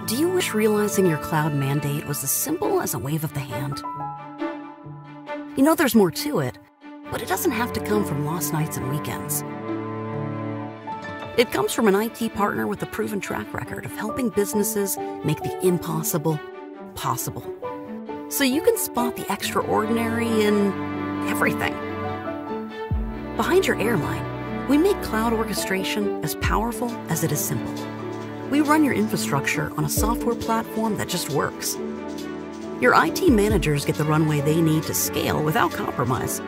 Do you wish realizing your cloud mandate was as simple as a wave of the hand? You know there's more to it, but it doesn't have to come from lost nights and weekends. It comes from an IT partner with a proven track record of helping businesses make the impossible possible. So you can spot the extraordinary in everything. Behind your airline, we make cloud orchestration as powerful as it is simple. We run your infrastructure on a software platform that just works. Your IT managers get the runway they need to scale without compromise.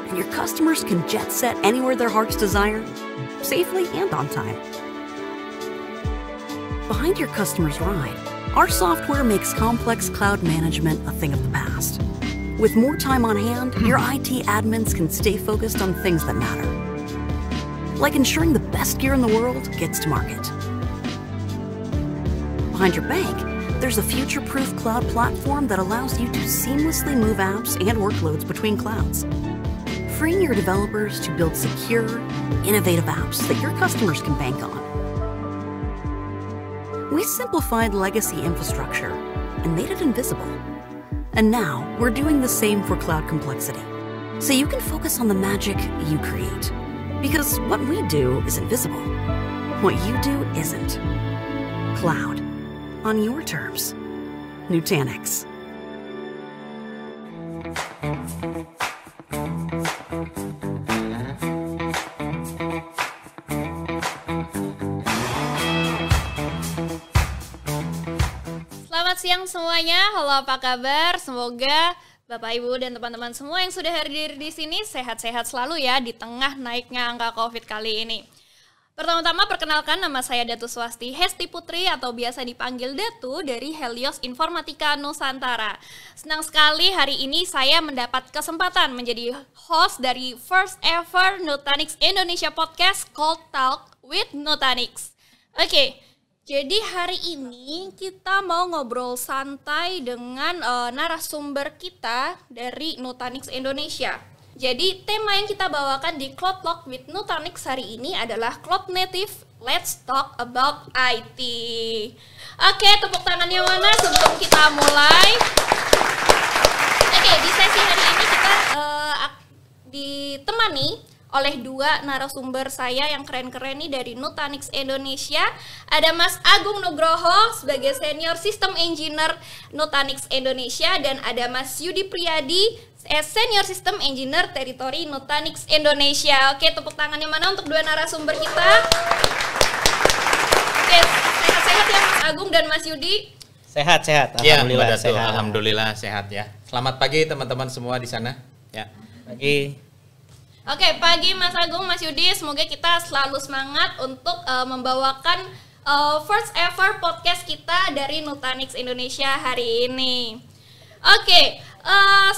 And your customers can jet set anywhere their hearts desire, safely and on time. Behind your customer's ride, our software makes complex cloud management a thing of the past. With more time on hand, your IT admins can stay focused on things that matter, like ensuring the best gear in the world gets to market. Behind your bank, there's a future-proof cloud platform that allows you to seamlessly move apps and workloads between clouds, freeing your developers to build secure, innovative apps that your customers can bank on. We simplified legacy infrastructure and made it invisible. And now we're doing the same for cloud complexity, so you can focus on the magic you create. Because what we do is invisible. What you do isn't. Cloud. On your terms. Nutanix. Selamat siang semuanya. Halo, apa kabar? Semoga Bapak, Ibu, dan teman-teman semua yang sudah hadir di sini sehat-sehat selalu ya di tengah naiknya angka COVID kali ini. Pertama-tama perkenalkan, nama saya Datu Swasti Hesti Putri atau biasa dipanggil Datu dari Helios Informatika Nusantara. Senang sekali hari ini saya mendapat kesempatan menjadi host dari first ever Nutanix Indonesia podcast called Talk with Nutanix. Oke. Jadi hari ini kita mau ngobrol santai dengan narasumber kita dari Nutanix Indonesia. Jadi tema yang kita bawakan di Cloud Talk with Nutanix hari ini adalah Cloud Native, Let's Talk About IT. Oke, tepuk tangannya mana sebelum kita mulai. Oke, di sesi hari ini kita ditemani oleh dua narasumber saya yang keren-keren nih dari Nutanix Indonesia. Ada Mas Agung Nugroho sebagai Senior System Engineer Nutanix Indonesia dan ada Mas Yudi Priyadi Senior System Engineer Territory Nutanix Indonesia. Oke, tepuk tangannya mana untuk dua narasumber kita. Oke, sehat-sehat ya Mas Agung dan Mas Yudi? Sehat-sehat, alhamdulillah ya, sehat. Alhamdulillah sehat ya. Selamat pagi teman-teman semua di sana. Ya. Pagi. Oke, pagi Mas Agung, Mas Yudi, semoga kita selalu semangat untuk membawakan first ever podcast kita dari Nutanix Indonesia hari ini. Oke,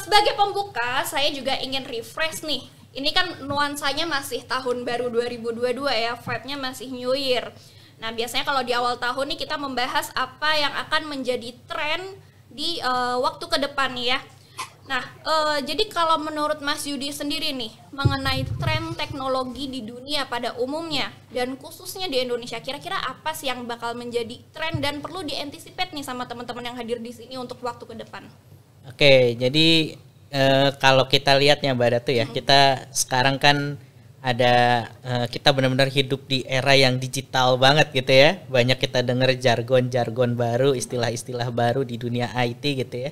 sebagai pembuka, saya juga ingin refresh nih. Ini kan nuansanya masih tahun baru 2022 ya, vibe-nya masih New Year. Nah, biasanya kalau di awal tahun nih kita membahas apa yang akan menjadi tren di waktu ke depan nih ya. Nah, jadi kalau menurut Mas Yudi sendiri nih, mengenai tren teknologi di dunia pada umumnya, dan khususnya di Indonesia, kira-kira apa sih yang bakal menjadi tren dan perlu diantisipasi nih sama teman-teman yang hadir di sini untuk waktu ke depan? Oke, jadi kalau kita lihatnya Mbak Datu ya, kita sekarang kan ada, kita benar-benar hidup di era yang digital banget gitu ya. Banyak kita dengar jargon-jargon baru, istilah-istilah baru di dunia IT gitu ya.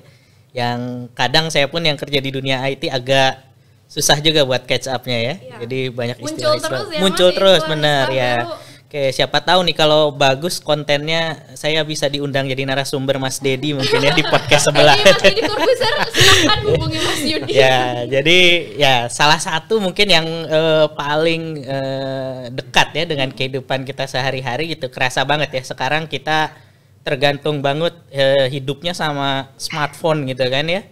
Yang kadang saya pun yang kerja di dunia IT agak susah juga buat catch up-nya ya. Jadi banyak istilah-istilah muncul terus benar ya. Oke, siapa tahu nih kalau bagus kontennya saya bisa diundang jadi narasumber Mas Dedi mungkin ya di podcast sebelah. Mas Dedi Corbuzier, silakan hubungi Mas Yudi. Ya, jadi ya salah satu mungkin yang paling dekat ya dengan kehidupan kita sehari-hari gitu. Kerasa banget ya sekarang kita tergantung banget hidupnya sama smartphone gitu kan ya.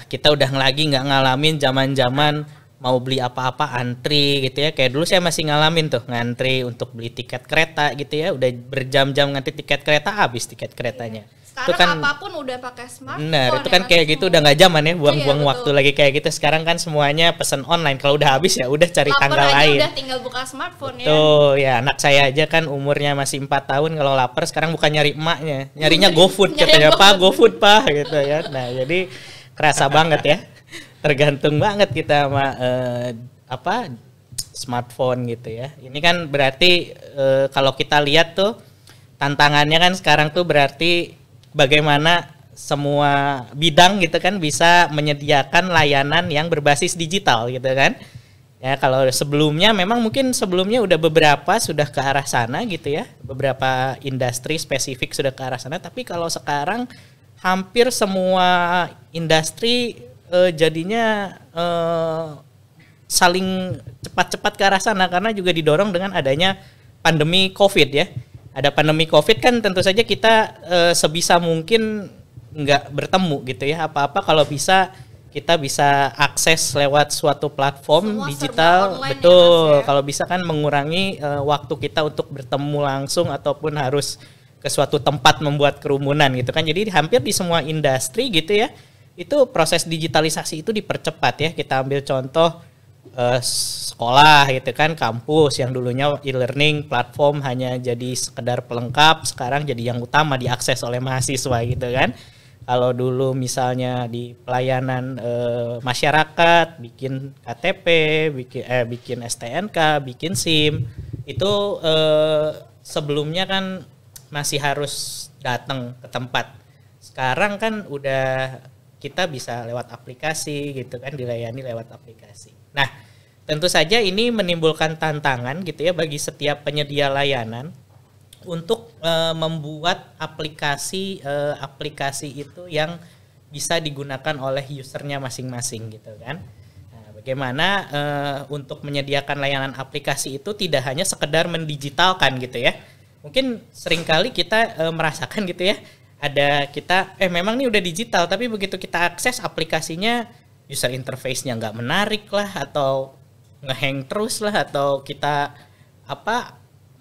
Kita udah lagi nggak ngalamin zaman-zaman mau beli apa-apa antri gitu ya. Kayak dulu saya masih ngalamin tuh ngantri untuk beli tiket kereta gitu ya. Udah berjam-jam ngantri tiket kereta, habis tiket keretanya. Sekarang kan apapun udah pakai smartphone. benar, itu kan ya, kayak gitu udah nggak zaman ya, buang-buang Iya, waktu betul. lagi kayak gitu. Sekarang kan semuanya pesan online. Kalau udah habis ya udah cari Lapar tanggal aja lain. udah tinggal buka smartphone ya. Tuh ya, anak saya aja kan umurnya masih 4 tahun, kalau lapar sekarang bukan nyari emaknya, nyarinya GoFood Nyari katanya, Pak GoFood. GoFood Pak gitu ya. Nah jadi kerasa banget ya, tergantung banget kita sama smartphone gitu ya. Ini kan berarti kalau kita lihat tuh tantangannya kan sekarang tuh berarti bagaimana semua bidang gitu kan bisa menyediakan layanan yang berbasis digital gitu kan. Ya kalau sebelumnya memang mungkin sebelumnya udah beberapa sudah ke arah sana gitu ya. Beberapa industri spesifik sudah ke arah sana, tapi kalau sekarang hampir semua industri jadinya saling cepat-cepat ke arah sana karena juga didorong dengan adanya pandemi Covid ya. Ada pandemi Covid kan tentu saja kita sebisa mungkin nggak bertemu gitu ya. Apa-apa kalau bisa kita bisa akses lewat suatu platform Semua digital, serba online betul. ya, Mas, ya. Kalau bisa kan mengurangi waktu kita untuk bertemu langsung ataupun harus ke suatu tempat membuat kerumunan gitu kan. Jadi hampir di semua industri gitu ya, itu proses digitalisasi itu dipercepat ya. Kita ambil contoh sekolah gitu kan, kampus yang dulunya e-learning platform hanya jadi sekedar pelengkap, sekarang jadi yang utama diakses oleh mahasiswa gitu kan. Kalau dulu misalnya di pelayanan masyarakat, bikin KTP, bikin STNK, bikin SIM, itu sebelumnya kan masih harus datang ke tempat. Sekarang kan udah kita bisa lewat aplikasi gitu kan, dilayani lewat aplikasi. Nah, tentu saja ini menimbulkan tantangan gitu ya bagi setiap penyedia layanan untuk membuat aplikasi itu yang bisa digunakan oleh usernya masing-masing gitu kan. Nah, bagaimana untuk menyediakan layanan aplikasi itu tidak hanya sekedar mendigitalkan gitu ya. Mungkin seringkali kita merasakan gitu ya, ada kita memang nih udah digital tapi begitu kita akses aplikasinya user interface-nya nggak menarik lah, atau ngehang terus lah, atau kita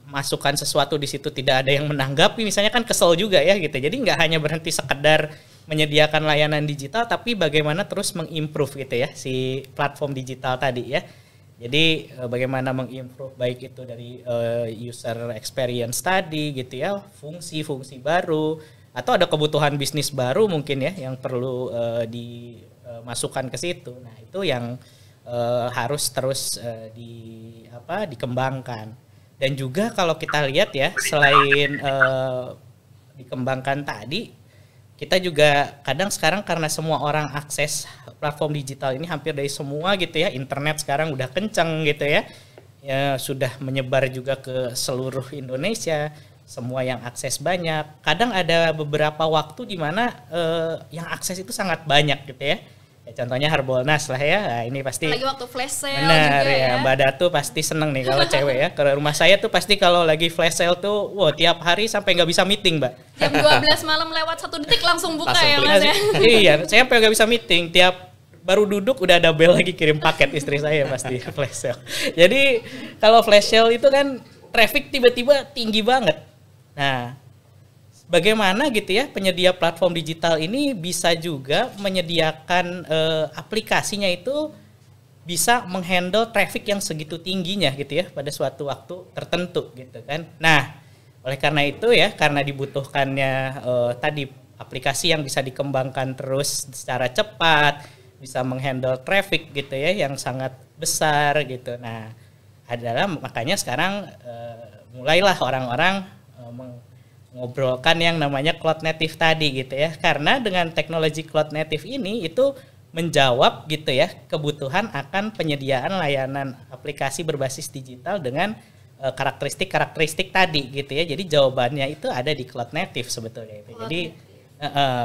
masukkan sesuatu di situ tidak ada yang menanggapi, misalnya kan kesel juga ya gitu. Jadi nggak hanya berhenti sekedar menyediakan layanan digital, tapi bagaimana terus mengimprove gitu ya si platform digital tadi ya. Jadi bagaimana mengimprove baik itu dari user experience tadi gitu ya, fungsi-fungsi baru, atau ada kebutuhan bisnis baru mungkin ya yang perlu dimasukkan ke situ. Nah itu yang harus terus dikembangkan. Dan juga kalau kita lihat ya, selain dikembangkan tadi, kita juga kadang sekarang karena semua orang akses platform digital ini hampir dari semua gitu ya, internet sekarang udah kenceng gitu ya, sudah menyebar juga ke seluruh Indonesia, semua yang akses banyak. Kadang ada beberapa waktu di mana yang akses itu sangat banyak gitu ya. Contohnya Harbolnas lah ya, nah, ini pasti lagi waktu flash sale benar juga ya. Mbak Datu pasti seneng nih kalau cewek ya. Ke rumah saya tuh pasti kalau lagi flash sale tuh, wah tiap hari sampai nggak bisa meeting, Mbak. Jam 12 malam lewat 1 detik langsung buka Langsung ya klik. Mas ya. Iya, saya sampai nggak bisa meeting. Tiap baru duduk udah ada bel lagi kirim paket istri saya pasti flash sale. Jadi kalau flash sale itu kan traffic tiba-tiba tinggi banget. Nah, bagaimana gitu ya penyedia platform digital ini bisa juga menyediakan aplikasinya itu bisa menghandle traffic yang segitu tingginya gitu ya pada suatu waktu tertentu gitu kan. Nah, oleh karena itu ya, karena dibutuhkannya tadi aplikasi yang bisa dikembangkan terus secara cepat, bisa menghandle traffic gitu ya yang sangat besar gitu. Nah, adalah makanya sekarang mulailah orang-orang mengobrolkan yang namanya cloud native tadi gitu ya, karena dengan teknologi cloud native ini itu menjawab gitu ya kebutuhan akan penyediaan layanan aplikasi berbasis digital dengan karakteristik tadi gitu ya. Jadi jawabannya itu ada di cloud native sebetulnya itu. Jadi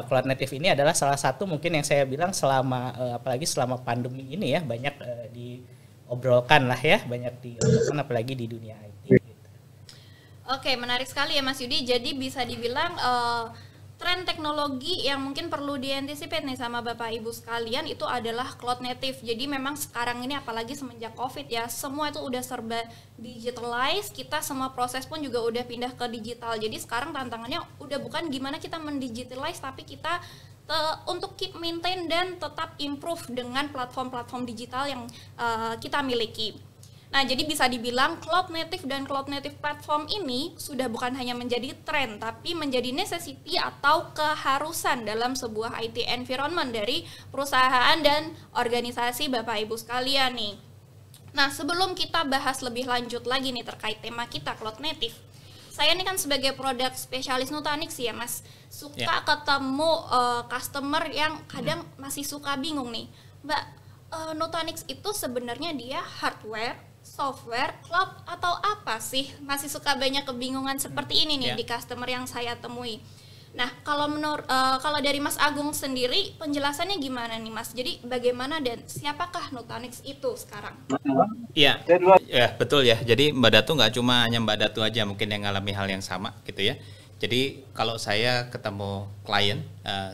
cloud native ini adalah salah satu mungkin yang saya bilang selama apalagi selama pandemi ini ya banyak diobrolkan lah ya, banyak diobrolkan apalagi di dunia IT. Oke, menarik sekali ya Mas Yudi. Jadi bisa dibilang tren teknologi yang mungkin perlu diantisipasi nih sama Bapak Ibu sekalian itu adalah cloud native. Jadi memang sekarang ini apalagi semenjak Covid ya, semua itu udah serba digitalize, kita semua proses pun juga udah pindah ke digital. Jadi sekarang tantangannya udah bukan gimana kita mendigitalize, tapi kita untuk keep maintain dan tetap improve dengan platform-platform digital yang kita miliki. Nah, jadi bisa dibilang cloud native dan cloud native platform ini sudah bukan hanya menjadi tren, tapi menjadi necessity atau keharusan dalam sebuah IT environment dari perusahaan dan organisasi Bapak Ibu sekalian nih. Nah, sebelum kita bahas lebih lanjut lagi nih terkait tema kita cloud native, saya ini kan sebagai produk spesialis Nutanix ya Mas, suka ketemu customer yang kadang masih suka bingung nih, Mbak, Nutanix itu sebenarnya dia hardware, software, cloud atau apa sih? Masih suka banyak kebingungan seperti ini nih di customer yang saya temui. Nah, kalau dari Mas Agung sendiri penjelasannya gimana nih Mas? Jadi bagaimana dan siapakah Nutanix itu sekarang? Iya, ya betul ya. Jadi Mbak Datu nggak cuma hanya Mbak Datu aja mungkin yang ngalami hal yang sama gitu ya. Jadi kalau saya ketemu klien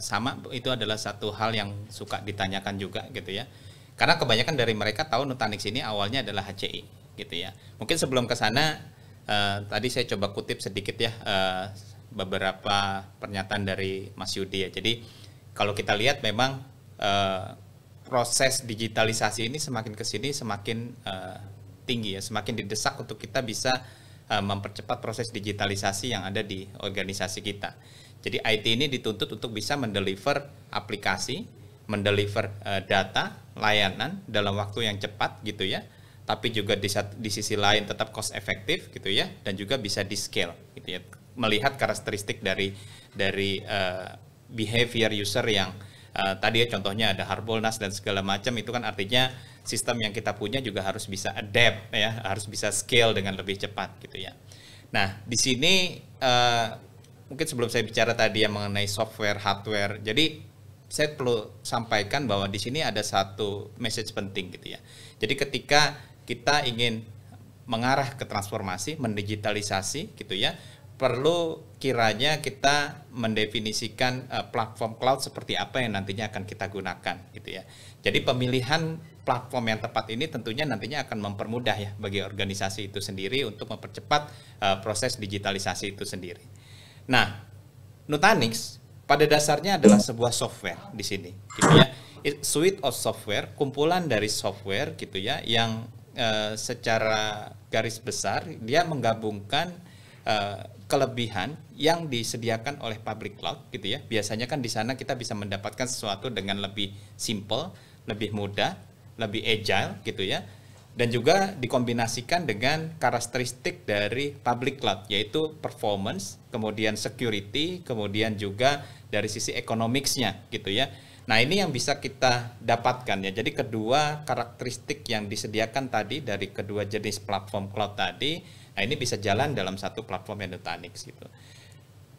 sama itu adalah satu hal yang suka ditanyakan juga gitu ya. Karena kebanyakan dari mereka tahu Nutanix ini awalnya adalah HCI gitu ya. Mungkin sebelum ke sana tadi saya coba kutip sedikit ya beberapa pernyataan dari Mas Yudi ya. Jadi kalau kita lihat memang proses digitalisasi ini semakin ke sini semakin tinggi ya, semakin didesak untuk kita bisa mempercepat proses digitalisasi yang ada di organisasi kita. Jadi IT ini dituntut untuk bisa mendeliver aplikasi, mendeliver data, layanan dalam waktu yang cepat gitu ya, tapi juga di sisi lain tetap cost efektif gitu ya, dan juga bisa di scale gitu ya, melihat karakteristik dari behavior user yang tadi ya contohnya ada harbolnas dan segala macam, itu kan artinya sistem yang kita punya juga harus bisa adapt ya, harus bisa scale dengan lebih cepat gitu ya. Nah di sini mungkin sebelum saya bicara tadi yang mengenai software, hardware, jadi saya perlu sampaikan bahwa di sini ada satu message penting gitu ya. Jadi ketika kita ingin mengarah ke transformasi, mendigitalisasi gitu ya, perlu kiranya kita mendefinisikan platform cloud seperti apa yang nantinya akan kita gunakan gitu ya. Jadi pemilihan platform yang tepat ini tentunya nantinya akan mempermudah ya bagi organisasi itu sendiri untuk mempercepat proses digitalisasi itu sendiri. Nah, Nutanix pada dasarnya adalah sebuah software di sini, gitu ya. Suite of software, kumpulan dari software, gitu ya, yang secara garis besar dia menggabungkan kelebihan yang disediakan oleh public cloud, gitu ya. Biasanya kan di sana kita bisa mendapatkan sesuatu dengan lebih simple, lebih mudah, lebih agile, gitu ya. Dan juga dikombinasikan dengan karakteristik dari public cloud, yaitu performance, kemudian security, kemudian juga dari sisi economics-nya gitu ya. Nah ini yang bisa kita dapatkan ya. Jadi kedua karakteristik yang disediakan tadi dari kedua jenis platform cloud tadi, nah ini bisa jalan dalam satu platform yang Nutanix gitu.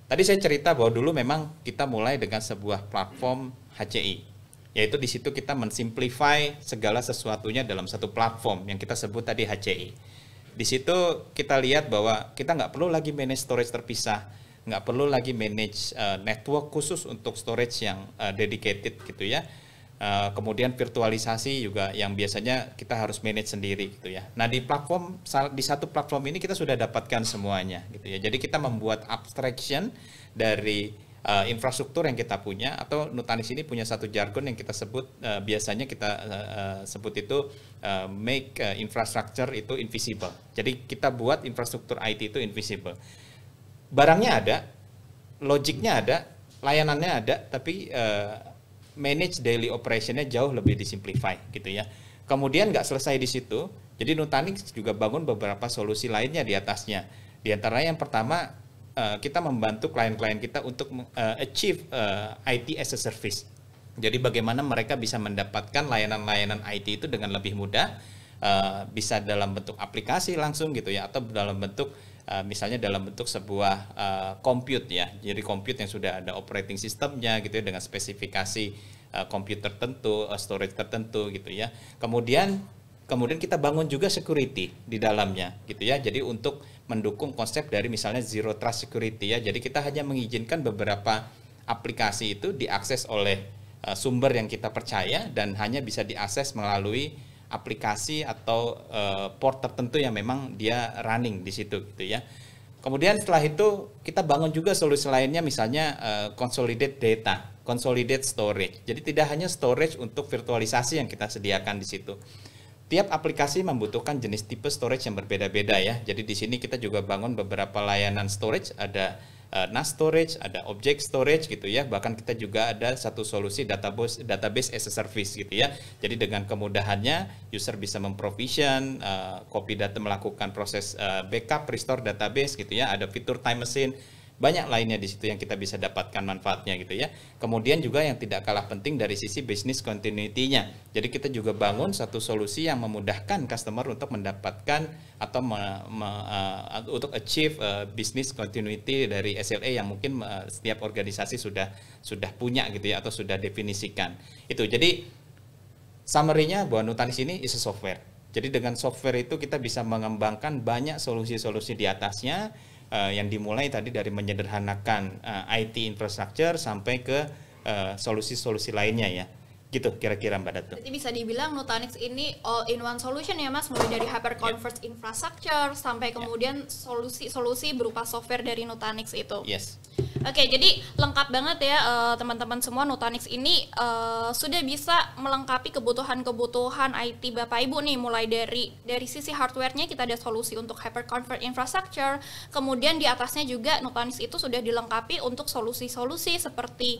Tadi saya cerita bahwa dulu memang kita mulai dengan sebuah platform HCI. Yaitu di situ kita mensimplify segala sesuatunya dalam satu platform yang kita sebut tadi HCI. Di situ kita lihat bahwa kita nggak perlu lagi manage storage terpisah, nggak perlu lagi manage network khusus untuk storage yang dedicated gitu ya. Kemudian virtualisasi juga yang biasanya kita harus manage sendiri gitu ya. Nah di satu platform ini kita sudah dapatkan semuanya gitu ya. Jadi kita membuat abstraction dari infrastruktur yang kita punya, atau Nutanix ini punya satu jargon yang kita sebut biasanya kita sebut itu make infrastructure itu invisible. Jadi kita buat infrastruktur IT itu invisible. Barangnya ada, logiknya ada, layanannya ada, tapi manage daily operationnya jauh lebih disimplify gitu ya. Kemudian nggak selesai di situ, jadi Nutanix juga bangun beberapa solusi lainnya di atasnya. Di antaranya yang pertama, kita membantu klien-klien kita untuk achieve IT as a service. Jadi bagaimana mereka bisa mendapatkan layanan-layanan IT itu dengan lebih mudah, bisa dalam bentuk aplikasi langsung gitu ya, atau dalam bentuk misalnya dalam bentuk sebuah compute ya. Jadi compute yang sudah ada operating systemnya gitu ya, dengan spesifikasi compute tertentu, storage tertentu gitu ya. Kemudian kita bangun juga security di dalamnya gitu ya. Jadi untuk mendukung konsep dari misalnya zero trust security ya. Jadi kita hanya mengizinkan beberapa aplikasi itu diakses oleh sumber yang kita percaya dan hanya bisa diakses melalui aplikasi atau port tertentu yang memang dia running di situ gitu ya. Kemudian setelah itu kita bangun juga solusi lainnya, misalnya consolidate data, consolidate storage. Jadi tidak hanya storage untuk virtualisasi yang kita sediakan di situ. Tiap aplikasi membutuhkan jenis tipe storage yang berbeda-beda ya. Jadi di sini kita juga bangun beberapa layanan storage, ada NAS storage, ada object storage gitu ya. Bahkan kita juga ada satu solusi database as a service gitu ya. Jadi dengan kemudahannya user bisa memprovision, copy data, melakukan proses backup, restore database gitu ya. Ada fitur time machine, banyak lainnya di situ yang kita bisa dapatkan manfaatnya gitu ya. Kemudian juga yang tidak kalah penting dari sisi business continuity-nya. Jadi kita juga bangun satu solusi yang memudahkan customer untuk mendapatkan atau untuk achieve business continuity dari SLA yang mungkin setiap organisasi sudah punya gitu ya, atau sudah definisikan. Itu. Jadi summary-nya bahwa Nutanix ini is a software. Jadi dengan software itu kita bisa mengembangkan banyak solusi-solusi di atasnya, yang dimulai tadi dari menyederhanakan IT infrastructure sampai ke solusi-solusi lainnya ya. Gitu kira-kira Mbak Datu. Jadi bisa dibilang Nutanix ini all in one solution ya Mas, mulai dari hyperconverged infrastructure sampai kemudian solusi-solusi berupa software dari Nutanix itu. Yes. Oke, jadi lengkap banget ya teman-teman semua. Nutanix ini sudah bisa melengkapi kebutuhan-kebutuhan IT Bapak Ibu nih, mulai dari sisi hardware-nya kita ada solusi untuk hyperconverged infrastructure, kemudian di atasnya juga Nutanix itu sudah dilengkapi untuk solusi-solusi seperti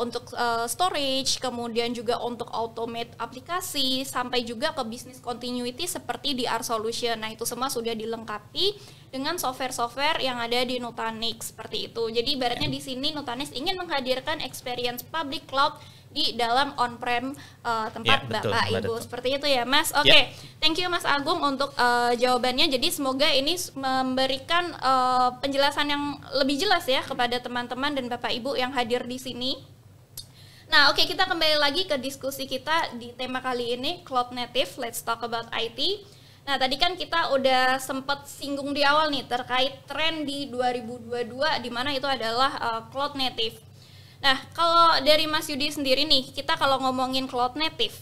untuk storage, kemudian juga untuk automate aplikasi, sampai juga ke business continuity seperti DR Solution. Nah, itu semua sudah dilengkapi dengan software-software yang ada di Nutanix seperti itu. Jadi ibaratnya di sini Nutanix ingin menghadirkan experience public cloud di dalam on-prem tempat Bapak Ibu. Seperti itu ya Mas. Oke. Thank you Mas Agung untuk jawabannya. Jadi semoga ini memberikan penjelasan yang lebih jelas ya kepada teman-teman dan Bapak Ibu yang hadir di sini. Nah, oke, kita kembali lagi ke diskusi kita di tema kali ini, Cloud Native. Let's talk about IT. Nah, tadi kan kita udah sempat singgung di awal nih terkait tren di 2022 di mana itu adalah Cloud Native. Nah, kalau dari Mas Yudi sendiri nih, kita kalau ngomongin Cloud Native,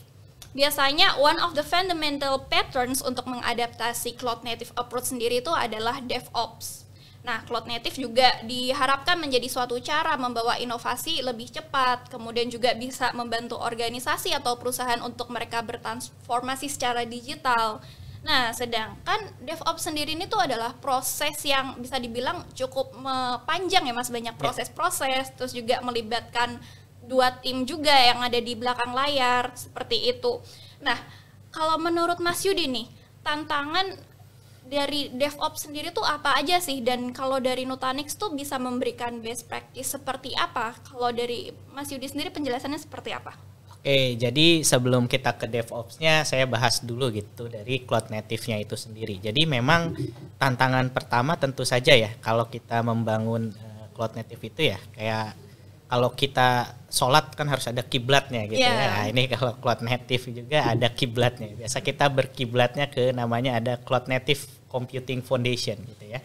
biasanya one of the fundamental patterns untuk mengadaptasi Cloud Native approach sendiri itu adalah DevOps. Nah, Cloud Native juga diharapkan menjadi suatu cara membawa inovasi lebih cepat, kemudian juga bisa membantu organisasi atau perusahaan untuk mereka bertransformasi secara digital. Nah, sedangkan DevOps sendiri ini tuh adalah proses yang bisa dibilang cukup panjang ya Mas, banyak proses-proses, terus juga melibatkan dua tim juga yang ada di belakang layar, seperti itu. Nah, kalau menurut Mas Yudi nih, tantangan dari DevOps sendiri tuh apa aja sih? Dan kalau dari Nutanix tuh bisa memberikan best practice seperti apa? Kalau dari Mas Yudi sendiri penjelasannya seperti apa? Oke, jadi sebelum kita ke DevOps-nya, saya bahas dulu gitu dari Cloud Native-nya itu sendiri. Jadi memang tantangan pertama tentu saja ya, kalau kita membangun Cloud Native itu ya, kayak kalau kita sholat kan harus ada kiblatnya gitu ya. Nah, ini kalau Cloud Native juga ada kiblatnya. Biasa kita berkiblatnya ke namanya ada Cloud Native Computing Foundation gitu ya.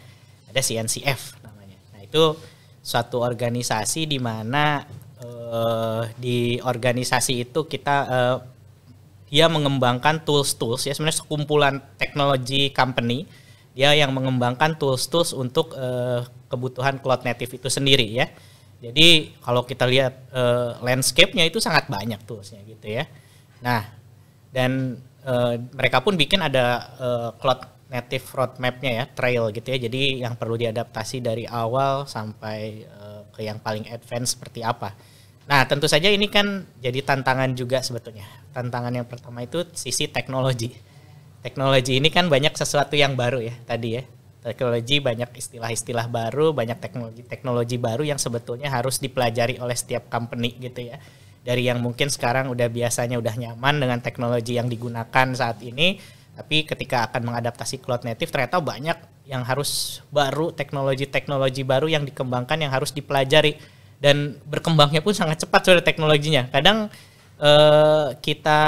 Ada CNCF namanya. Nah, itu suatu organisasi di mana di organisasi itu kita dia mengembangkan tools-tools ya, sebenarnya sekumpulan teknologi company dia yang mengembangkan tools-tools untuk kebutuhan Cloud Native itu sendiri ya. Jadi kalau kita lihat landscape-nya itu sangat banyak toolsnya gitu ya. Nah, dan mereka pun bikin ada Cloud Native roadmap-nya ya, trail gitu ya. Jadi yang perlu diadaptasi dari awal sampai ke yang paling advance seperti apa. Nah, tentu saja ini kan jadi tantangan juga sebetulnya. Tantangan yang pertama itu sisi teknologi. Teknologi ini kan banyak sesuatu yang baru ya tadi ya. Teknologi banyak istilah-istilah baru, banyak teknologi baru yang sebetulnya harus dipelajari oleh setiap company gitu ya. Dari yang mungkin sekarang biasanya udah nyaman dengan teknologi yang digunakan saat ini, tapi ketika akan mengadaptasi Cloud Native ternyata banyak yang harus baru, teknologi-teknologi baru yang dikembangkan yang harus dipelajari. Dan berkembangnya pun sangat cepat sudah teknologinya. Kadang kita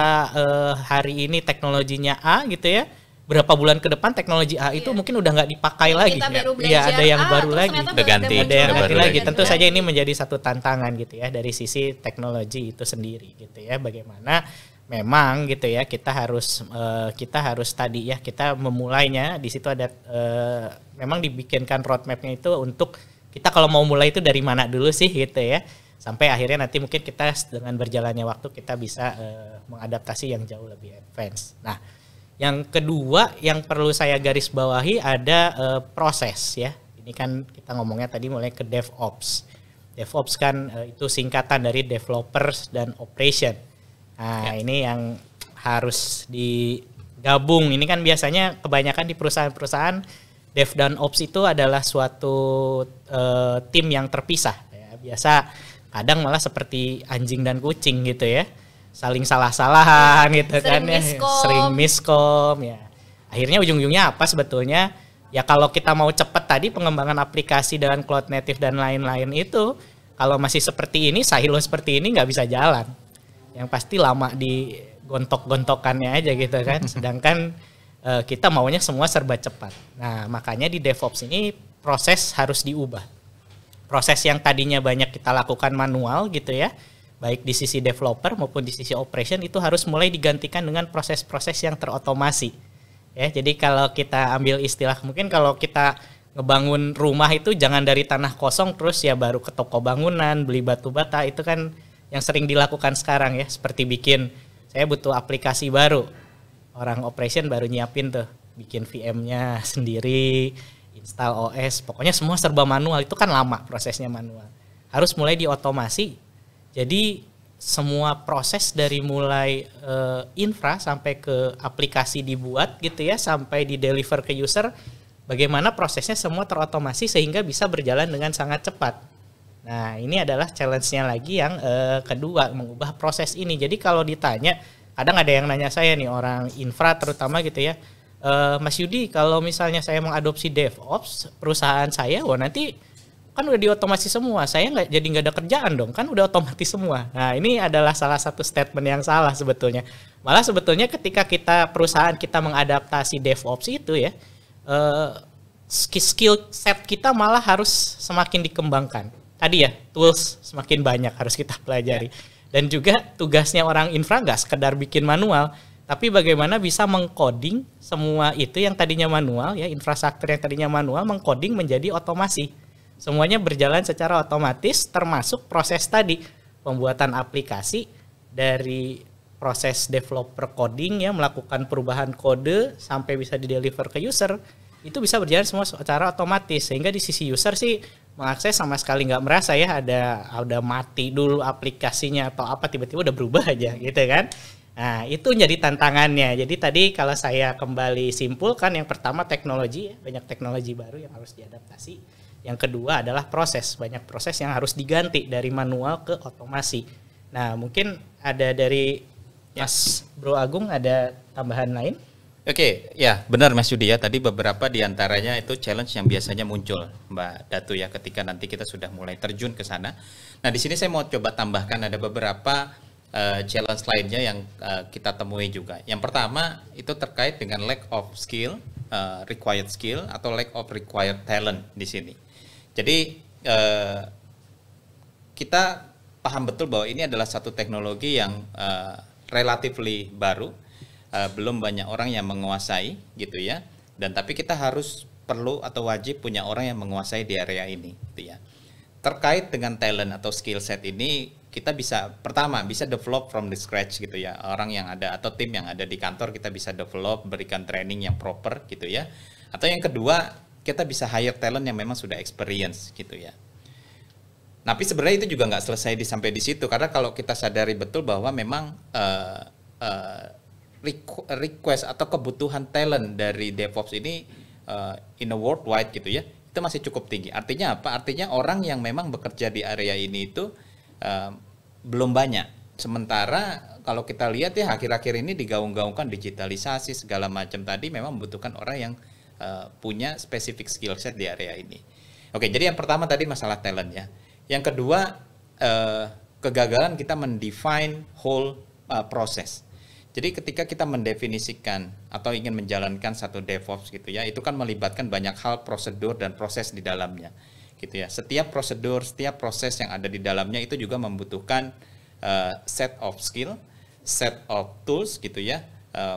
hari ini teknologinya A gitu ya, berapa bulan ke depan teknologi A itu mungkin udah nggak dipakai lagi. Kita baru Iya, ada yang belajar baru lagi. ternyata Udah ganti. Ada yang Baru ganti lagi. lagi. Tentu saja ini menjadi satu tantangan gitu ya dari sisi teknologi itu sendiri gitu ya. Bagaimana memang gitu ya kita harus tadi ya kita memulainya di situ ada memang dibikinkan roadmapnya itu untuk kita kalau mau mulai itu dari mana dulu sih gitu ya. Sampai akhirnya nanti mungkin kita dengan berjalannya waktu kita bisa mengadaptasi yang jauh lebih advance. Nah, yang kedua yang perlu saya garis bawahi ada proses ya. Ini kan kita ngomongnya tadi mulai ke DevOps. DevOps kan itu singkatan dari developers dan operation. Nah, ini yang harus digabung. Ini kan biasanya kebanyakan di perusahaan-perusahaan Dev dan Ops itu adalah suatu tim yang terpisah. Ya. Biasa kadang malah seperti anjing dan kucing gitu ya. Saling salah-salahan gitu kan ya. Sering miskom ya. Akhirnya ujung-ujungnya apa sebetulnya? Ya kalau kita mau cepat tadi pengembangan aplikasi dengan cloud native dan lain-lain itu kalau masih seperti ini, silo seperti ini nggak bisa jalan. Yang pasti lama di gontok-gontokannya aja gitu kan. Sedangkan kita maunya semua serba cepat. Nah, makanya di DevOps ini proses harus diubah. Proses yang tadinya banyak kita lakukan manual gitu ya, baik di sisi developer maupun di sisi operation itu harus mulai digantikan dengan proses-proses yang terotomasi. Ya, jadi kalau kita ambil istilah mungkin kalau kita ngebangun rumah itu jangan dari tanah kosong terus ya baru ke toko bangunan, beli batu bata itu kan yang sering dilakukan sekarang ya, seperti bikin saya butuh aplikasi baru. Orang operation baru nyiapin tuh, bikin VM-nya sendiri, install OS, pokoknya semua serba manual, itu kan lama prosesnya manual. Harus mulai diotomasi. Jadi semua proses dari mulai infra sampai ke aplikasi dibuat gitu ya, sampai di deliver ke user, bagaimana prosesnya semua terotomasi sehingga bisa berjalan dengan sangat cepat. Nah, ini adalah challenge-nya lagi yang kedua, mengubah proses ini. Jadi kalau ditanya, kadang ada yang nanya saya nih, orang infra terutama gitu ya, Mas Yudi, kalau misalnya saya mengadopsi DevOps, perusahaan saya, wah nanti kan udah diotomasi semua, saya nggak ada kerjaan dong, kan udah otomatis semua. Nah, ini adalah salah satu statement yang salah sebetulnya. Malah sebetulnya ketika perusahaan kita mengadaptasi DevOps itu ya, skill set kita malah harus semakin dikembangkan. Tadi ya, tools semakin banyak harus kita pelajari. Dan juga tugasnya orang infra nggak sekedar bikin manual, tapi bagaimana bisa mengcoding semua itu yang tadinya manual, ya infrastruktur yang tadinya manual, mengcoding menjadi otomasi. Semuanya berjalan secara otomatis, termasuk proses tadi, pembuatan aplikasi dari proses developer coding, ya melakukan perubahan kode sampai bisa di-deliver ke user, itu bisa berjalan semua secara otomatis. Sehingga di sisi user sih mengakses sama sekali nggak merasa ya ada mati dulu aplikasinya atau apa tiba-tiba udah berubah aja gitu kan. Nah, itu jadi tantangannya. Jadi tadi kalau saya kembali simpulkan, yang pertama teknologi, ya, banyak teknologi baru yang harus diadaptasi. Yang kedua adalah proses, banyak proses yang harus diganti dari manual ke otomasi. Nah, mungkin ada dari Mas Bro Agung ada tambahan lain? Oke, ya benar Mas Yudi ya. Tadi beberapa diantaranya itu challenge yang biasanya muncul, Mbak Datu ya, ketika nanti kita sudah mulai terjun ke sana. Nah, di sini saya mau coba tambahkan ada beberapa challenge lainnya yang kita temui juga. Yang pertama itu terkait dengan lack of skill, required skill atau lack of required talent di sini. Jadi kita paham betul bahwa ini adalah satu teknologi yang relatively baru. Belum banyak orang yang menguasai gitu ya, dan tapi kita harus perlu atau wajib punya orang yang menguasai di area ini gitu ya. Terkait dengan talent atau skill set ini kita bisa pertama bisa develop from the scratch gitu ya, orang yang ada atau tim yang ada di kantor kita bisa develop, berikan training yang proper gitu ya. Atau yang kedua kita bisa hire talent yang memang sudah experience gitu ya. Tapi sebenarnya itu juga nggak selesai sampai di situ, karena kalau kita sadari betul bahwa memang request atau kebutuhan talent dari DevOps ini in a worldwide gitu ya, itu masih cukup tinggi. Artinya apa? Artinya orang yang memang bekerja di area ini itu belum banyak. Sementara kalau kita lihat ya akhir-akhir ini digaung-gaungkan digitalisasi segala macam tadi, memang membutuhkan orang yang punya specific skill set di area ini. Oke, jadi yang pertama tadi masalah talent ya. Yang kedua kegagalan kita mendefine whole proses. Jadi ketika kita mendefinisikan atau ingin menjalankan satu DevOps gitu ya, itu kan melibatkan banyak hal, prosedur dan proses di dalamnya gitu ya. Setiap prosedur, setiap proses yang ada di dalamnya itu juga membutuhkan set of skill, set of tools gitu ya,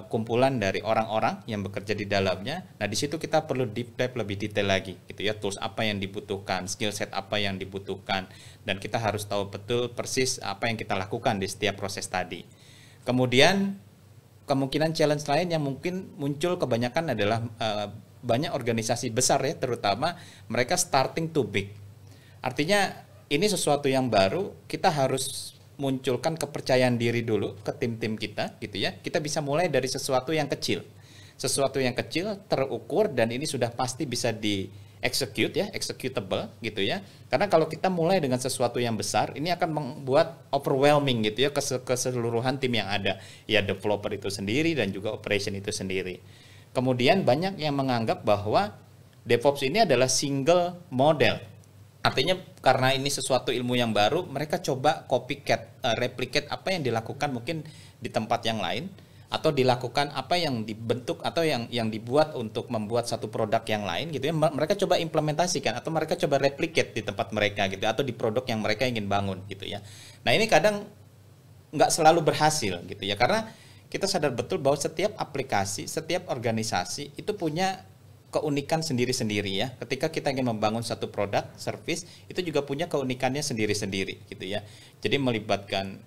kumpulan dari orang-orang yang bekerja di dalamnya. Nah, di situ kita perlu deep dive lebih detail lagi gitu ya, tools apa yang dibutuhkan, skill set apa yang dibutuhkan, dan kita harus tahu betul persis apa yang kita lakukan di setiap proses tadi. Kemudian kemungkinan challenge lain yang mungkin muncul kebanyakan adalah banyak organisasi besar ya, terutama mereka starting too big. Artinya ini sesuatu yang baru, kita harus munculkan kepercayaan diri dulu ke tim-tim kita gitu ya. Kita bisa mulai dari sesuatu yang kecil. Sesuatu yang kecil, terukur, dan ini sudah pasti bisa di-execute ya, executable gitu ya. Karena kalau kita mulai dengan sesuatu yang besar, ini akan membuat overwhelming gitu ya keseluruhan tim yang ada. Ya, developer itu sendiri dan juga operation itu sendiri. Kemudian banyak yang menganggap bahwa DevOps ini adalah single model. Artinya karena ini sesuatu ilmu yang baru, mereka coba copycat, replicate apa yang dilakukan mungkin di tempat yang lain, atau dilakukan apa yang dibentuk atau yang dibuat untuk membuat satu produk yang lain gitu ya. Mereka coba implementasikan atau mereka coba replicate di tempat mereka gitu, atau di produk yang mereka ingin bangun gitu ya. Nah, ini kadang nggak selalu berhasil gitu ya, karena kita sadar betul bahwa setiap aplikasi, setiap organisasi itu punya keunikan sendiri-sendiri ya. Ketika kita ingin membangun satu produk, service, itu juga punya keunikannya sendiri-sendiri gitu ya. Jadi melibatkan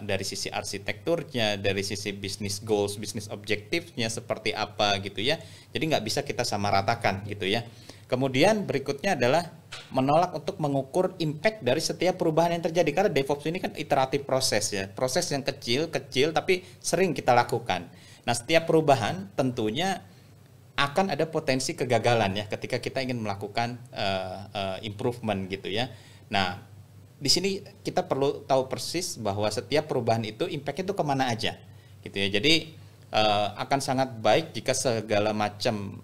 dari sisi arsitekturnya, dari sisi business goals, business objectives-nya seperti apa gitu ya. Jadi nggak bisa kita samaratakan gitu ya. Kemudian berikutnya adalah menolak untuk mengukur impact dari setiap perubahan yang terjadi. Karena DevOps ini kan iteratif proses ya. Proses yang kecil tapi sering kita lakukan. Nah, setiap perubahan tentunya akan ada potensi kegagalan ya ketika kita ingin melakukan improvement gitu ya. Nah, di sini kita perlu tahu persis bahwa setiap perubahan itu impact itu kemana aja gitu ya. Jadi akan sangat baik jika segala macam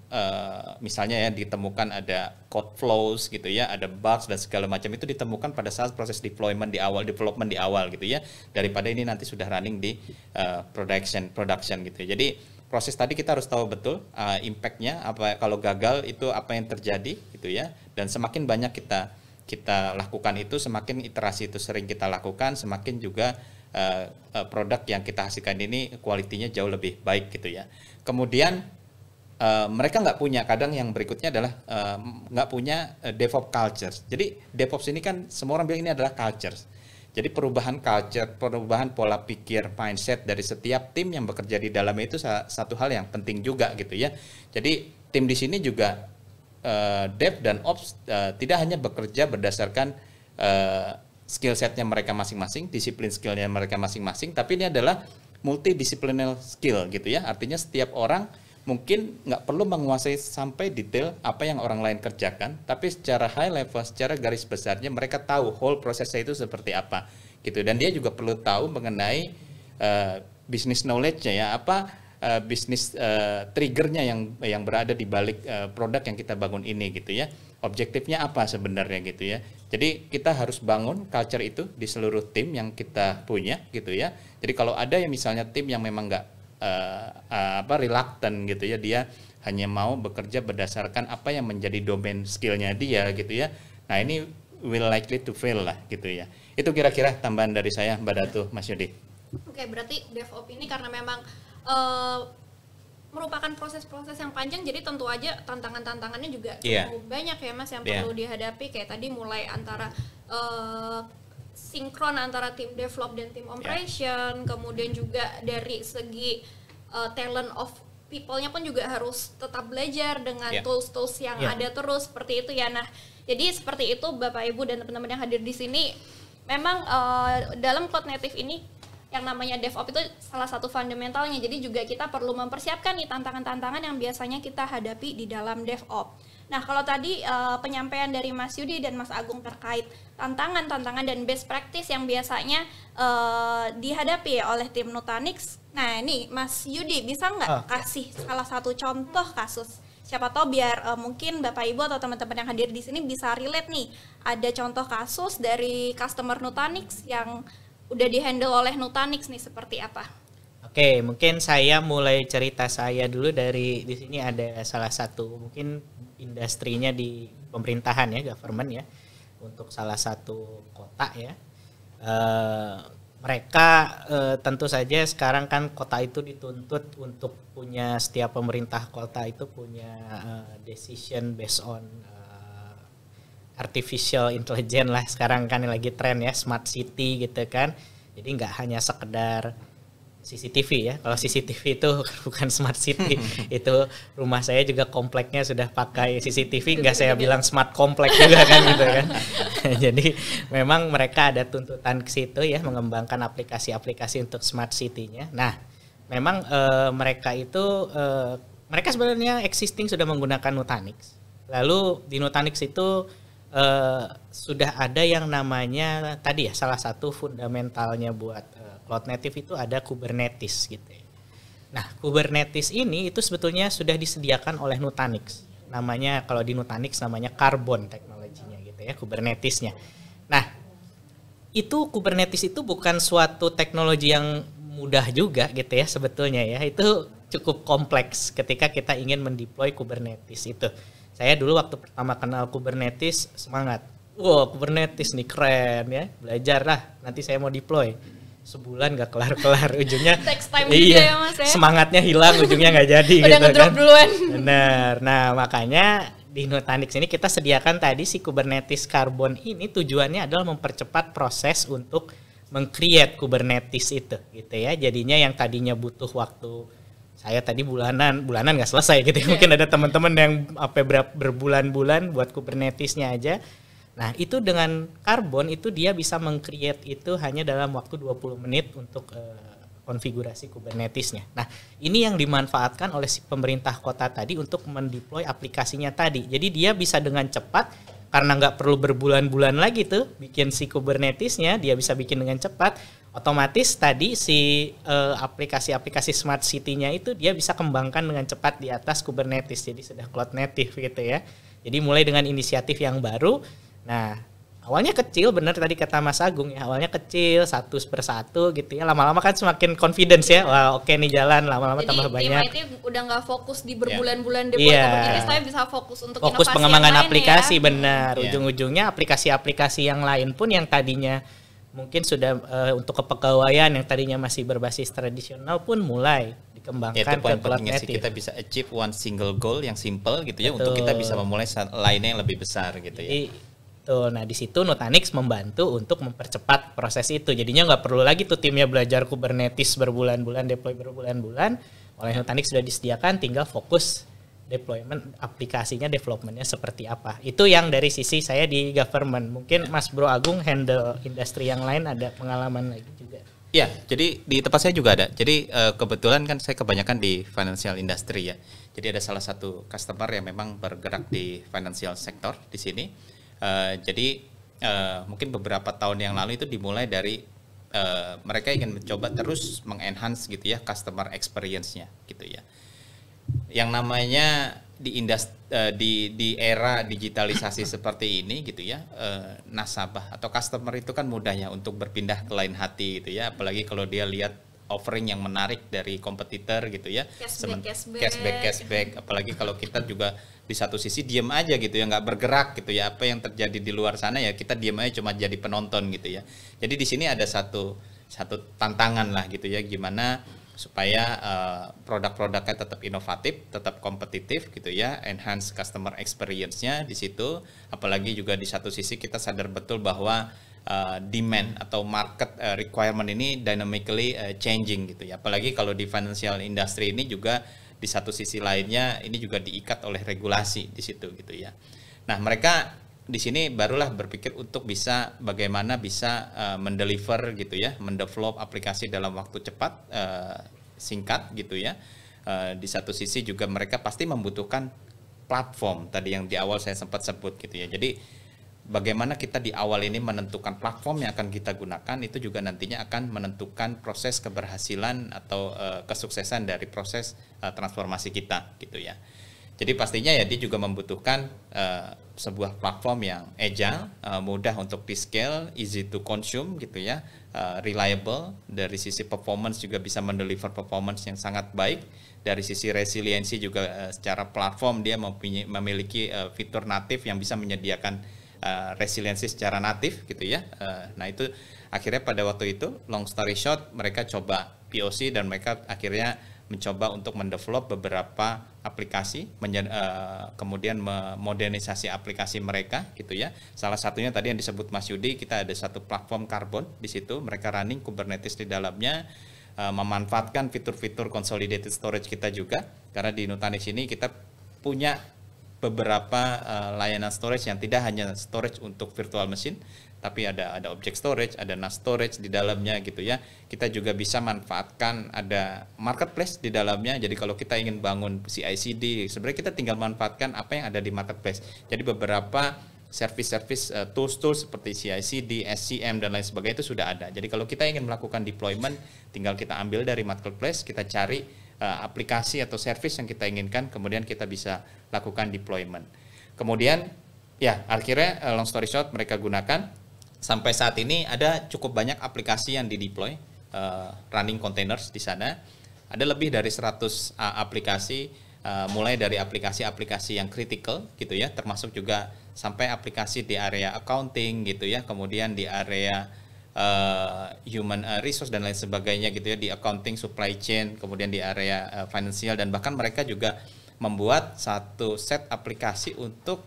misalnya ya ditemukan ada code flows gitu ya, ada bugs dan segala macam itu ditemukan pada saat proses development di awal gitu ya, daripada ini nanti sudah running di production gitu ya. Jadi proses tadi kita harus tahu betul impact-nya apa, kalau gagal itu apa yang terjadi gitu ya, dan semakin banyak kita lakukan itu, semakin iterasi itu sering kita lakukan, semakin juga produk yang kita hasilkan ini kualitinya jauh lebih baik gitu ya. Kemudian mereka nggak punya, kadang yang berikutnya adalah nggak punya DevOps culture. Jadi DevOps ini kan semua orang bilang ini adalah culture. Jadi perubahan culture, perubahan pola pikir, mindset dari setiap tim yang bekerja di dalamnya itu satu hal yang penting juga gitu ya. Jadi tim di sini juga Dev dan Ops tidak hanya bekerja berdasarkan skill setnya mereka masing-masing, disiplin skillnya mereka masing-masing, tapi ini adalah multidisipliner skill gitu ya. Artinya setiap orang mungkin nggak perlu menguasai sampai detail apa yang orang lain kerjakan, tapi secara high level, secara garis besarnya mereka tahu whole prosesnya itu seperti apa gitu. Dan dia juga perlu tahu mengenai business knowledge-nya ya, apa bisnis triggernya yang berada di balik produk yang kita bangun ini gitu ya. Objektifnya apa sebenarnya gitu ya. Jadi kita harus bangun culture itu di seluruh tim yang kita punya gitu ya. Jadi kalau ada yang misalnya tim yang memang nggak reluctant gitu ya, dia hanya mau bekerja berdasarkan apa yang menjadi domain skillnya dia gitu ya. Nah, ini will likely to fail lah gitu ya. Itu kira-kira tambahan dari saya, Mbak Datu, Mas Yudi. Oke, berarti DevOps ini karena memang merupakan proses-proses yang panjang, jadi tentu aja tantangan-tantangannya juga cukup banyak ya Mas yang perlu dihadapi. Kayak tadi mulai antara sinkron antara tim develop dan tim operation, kemudian juga dari segi talent of people-nya pun juga harus tetap belajar dengan tools-tools yang ada terus seperti itu ya. Nah, jadi seperti itu Bapak Ibu dan teman-teman yang hadir di sini, memang dalam cloud native ini yang namanya DevOps itu salah satu fundamentalnya. Jadi juga kita perlu mempersiapkan nih tantangan-tantangan yang biasanya kita hadapi di dalam DevOps. Nah, kalau tadi penyampaian dari Mas Yudi dan Mas Agung terkait tantangan-tantangan dan best practice yang biasanya dihadapi oleh tim Nutanix. Nah, ini Mas Yudi bisa nggak kasih salah satu contoh kasus? Siapa tahu biar mungkin Bapak Ibu atau teman-teman yang hadir di sini bisa relate nih. Ada contoh kasus dari customer Nutanix yang udah dihandle oleh Nutanix nih seperti apa? Oke, mungkin saya mulai cerita saya dulu dari di sini ada salah satu mungkin industrinya di pemerintahan ya, government ya, untuk salah satu kota ya. Mereka tentu saja sekarang kan kota itu dituntut untuk punya, setiap pemerintah kota itu punya decision based on artificial intelligence lah, sekarang kan lagi tren ya, smart city gitu kan. Jadi nggak hanya sekedar CCTV ya, kalau CCTV itu bukan smart city. Itu rumah saya juga kompleknya sudah pakai CCTV, nggak saya bilang smart komplek juga kan gitu kan. Jadi memang mereka ada tuntutan ke situ ya, mengembangkan aplikasi-aplikasi untuk smart city-nya. Nah, memang mereka itu mereka sebenarnya existing sudah menggunakan Nutanix. Lalu di Nutanix itu sudah ada yang namanya tadi ya, salah satu fundamentalnya buat cloud native itu ada Kubernetes gitu ya. Nah, Kubernetes ini itu sebetulnya sudah disediakan oleh Nutanix. Namanya, kalau di Nutanix namanya Karbon teknologinya gitu ya, Kubernetesnya. Nah, itu Kubernetes itu bukan suatu teknologi yang mudah juga gitu ya sebetulnya ya. Itu cukup kompleks ketika kita ingin mendeploy Kubernetes itu. Saya dulu waktu pertama kenal Kubernetes semangat. Wow, Kubernetes nih keren ya. Belajar lah, nanti saya mau deploy. Sebulan gak kelar-kelar, ujungnya text time juga ya Mas ya. Semangatnya hilang, ujungnya gak jadi. Udah gitu ngedrop kan. duluan. Bener. Nah, makanya di Nutanix ini kita sediakan tadi si Kubernetes Karbon ini tujuannya adalah mempercepat proses untuk meng-create Kubernetes itu gitu ya. Jadinya yang tadinya butuh waktu saya tadi bulanan nggak selesai gitu ya. Mungkin ada teman-teman yang berbulan-bulan buat Kubernetesnya aja. Nah, itu dengan Karbon itu dia bisa meng-create itu hanya dalam waktu 20 menit untuk konfigurasi Kubernetesnya. Nah, ini yang dimanfaatkan oleh si pemerintah kota tadi untuk mendeploy aplikasinya tadi. Jadi dia bisa dengan cepat, karena nggak perlu berbulan-bulan lagi tuh bikin si Kubernetesnya, dia bisa bikin dengan cepat. Otomatis tadi si aplikasi-aplikasi smart city-nya itu dia bisa kembangkan dengan cepat di atas Kubernetes. Jadi sudah cloud native gitu ya. Jadi mulai dengan inisiatif yang baru. Nah, awalnya kecil, benar tadi kata Mas Agung ya, awalnya kecil, satu per satu gitu ya, lama-lama kan semakin confidence ya, wah oke nih jalan, lama-lama tambah banyak. Jadi tim IT udah nggak fokus di berbulan-bulan deploy Kubernetes, tapi bisa fokus untuk fokus inovasi pengembangan yang lain aplikasi, ya. benar. Ujung-ujungnya aplikasi-aplikasi yang lain pun yang tadinya mungkin sudah untuk kepegawaian yang tadinya masih berbasis tradisional pun mulai dikembangkan ke cloud native. Kita bisa achieve one single goal yang simple gitu ya. Betul. Untuk kita bisa memulai lainnya yang lebih besar gitu ya. Nah, di situ Nutanix membantu untuk mempercepat proses itu. Jadinya nggak perlu lagi tuh timnya belajar Kubernetes berbulan-bulan, deploy berbulan-bulan. Oleh Nutanix sudah disediakan, tinggal fokus deployment aplikasinya, developmentnya seperti apa. Itu yang dari sisi saya di government. Mungkin Mas Bro Agung handle industri yang lain ada pengalaman lagi juga. Ya, jadi di tempat saya juga ada. Jadi kebetulan kan saya kebanyakan di financial industry ya. Jadi ada salah satu customer yang memang bergerak di financial sector di sini. Jadi mungkin beberapa tahun yang lalu itu dimulai dari mereka ingin mencoba terus mengenhance gitu ya customer experience-nya gitu ya. Yang namanya di era digitalisasi seperti ini gitu ya, nasabah atau customer itu kan mudah ya untuk berpindah ke lain hati gitu ya, apalagi kalau dia lihat offering yang menarik dari kompetitor gitu ya, cashback, apalagi kalau kita juga di satu sisi diam aja gitu ya, nggak bergerak gitu ya, apa yang terjadi di luar sana ya kita diam aja cuma jadi penonton gitu ya. Jadi di sini ada satu tantangan lah gitu ya, gimana supaya produk-produknya tetap inovatif, tetap kompetitif gitu ya, enhance customer experience-nya di situ. Apalagi juga di satu sisi kita sadar betul bahwa demand atau market requirement ini dynamically changing gitu ya. Apalagi kalau di financial industry ini juga di satu sisi lainnya ini juga diikat oleh regulasi di situ gitu ya. Nah, mereka di sini barulah berpikir untuk bisa bagaimana bisa mendeliver gitu ya, mendevelop aplikasi dalam waktu cepat, singkat gitu ya. Di satu sisi juga mereka pasti membutuhkan platform tadi yang di awal saya sempat sebut gitu ya. Jadi bagaimana kita di awal ini menentukan platform yang akan kita gunakan, itu juga nantinya akan menentukan proses keberhasilan atau kesuksesan dari proses transformasi kita gitu ya. Jadi pastinya ya dia juga membutuhkan sebuah platform yang agile, mudah untuk di-scale, easy to consume gitu ya, reliable, dari sisi performance juga bisa mendeliver performance yang sangat baik, dari sisi resiliensi juga secara platform dia memiliki fitur natif yang bisa menyediakan resiliensi secara natif gitu ya. Nah itu akhirnya pada waktu itu, long story short, mereka coba POC dan mereka akhirnya mencoba untuk mendevelop beberapa aplikasi, kemudian memodernisasi aplikasi mereka gitu ya. Salah satunya tadi yang disebut Mas Yudi, kita ada satu platform Carbon di situ, mereka running Kubernetes di dalamnya, memanfaatkan fitur-fitur consolidated storage kita juga, karena di Nutanix ini kita punya beberapa layanan storage yang tidak hanya storage untuk virtual machine, tapi ada object storage, ada NAS storage di dalamnya gitu ya. Kita juga bisa manfaatkan ada marketplace di dalamnya. Jadi kalau kita ingin bangun CI/CD, sebenarnya kita tinggal manfaatkan apa yang ada di marketplace. Jadi beberapa service-service tools-tools seperti CI/CD, SCM dan lain sebagainya itu sudah ada. Jadi kalau kita ingin melakukan deployment, tinggal kita ambil dari marketplace, kita cari aplikasi atau service yang kita inginkan, kemudian kita bisa lakukan deployment. Kemudian ya akhirnya long story short mereka gunakan. Sampai saat ini ada cukup banyak aplikasi yang di-deploy, running containers di sana. Ada lebih dari 100 aplikasi, mulai dari aplikasi-aplikasi yang critical gitu ya, termasuk juga sampai aplikasi di area accounting gitu ya, kemudian di area human resource dan lain sebagainya gitu ya, di accounting, supply chain, kemudian di area financial, dan bahkan mereka juga membuat satu set aplikasi untuk